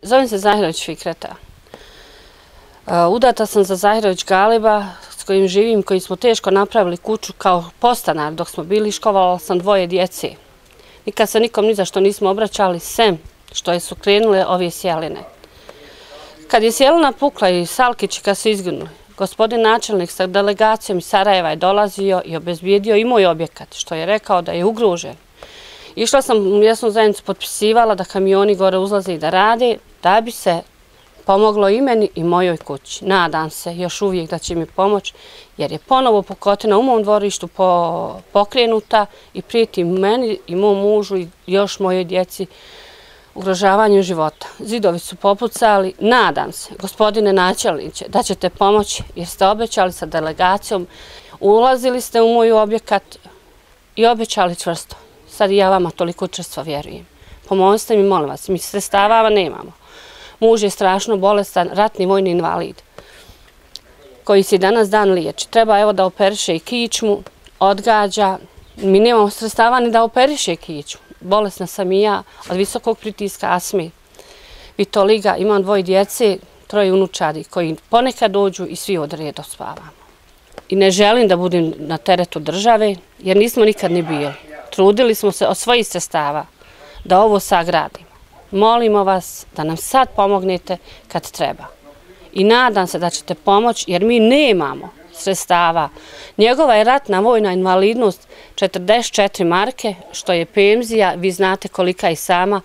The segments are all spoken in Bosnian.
Zovem se Zahirović Fikreta. Udata sam za Zahirović Galiba s kojim živim, koji smo teško napravili kuću kao podstanar dok smo bili. Školovala sam 2 djece. Nikad se nikom ni za što nismo obraćali, sem što su krenule ove sjeline. Kad je sjelina pukla i Salkići kad su izginuli, gospodin načelnik sa delegacijom iz Sarajeva je dolazio i obezbijedio i moj objekat, što je rekao da je ugrožen. Išla sam u mjesnu zajednicu, potpisivala da kamioni gore uzlaze i da rade, da bi se pomoglo i meni i mojoj kući. Nadam se još uvijek da će mi pomoći, jer je ponovo pukotina u mom dvorištu pokrenuta i prijeti meni i mom mužu i još mojoj djeci ugrožavanju života. Zidovi su popucali. Nadam se, gospodine načelniče, da ćete pomoći, jer ste obećali sa delegacijom, ulazili ste u moj objekat i obećali čvrsto. Sad i ja vama toliko čvrsto vjerujem. Pomozite mi, molim vas, mi sredstava nemamo. Muž je strašno bolestan, ratni vojni invalid, koji se danas dan liječi. Treba evo da operiše i kičmu, odgađa. Mi nemamo sredstava ni da operiše kičmu. Bolesna sam i ja od visokog pritiska, astme, vitiliga. Imam 2 djece, 3 unučadi koji ponekad dođu i svi odredo spavamo. I ne želim da budem na teretu države, jer nismo nikad ni bili. Trudili smo se od svojih sredstava da ovo sagradimo. Molimo vas da nam sad pomognete kad treba. I nadam se da ćete pomoći, jer mi nemamo sredstava. Njegova je ratna vojna invalidnost 44 marke, što je penzija, vi znate kolika je sama,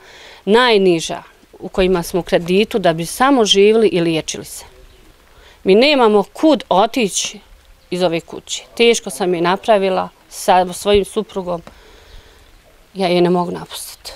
najniža u kojima smo u kreditu da bi samo živjeli i liječili se. Mi nemamo kud otići iz ove kuće. Teško sam je napravila sa svojim suprugom. Ja je ne mogu napustiti.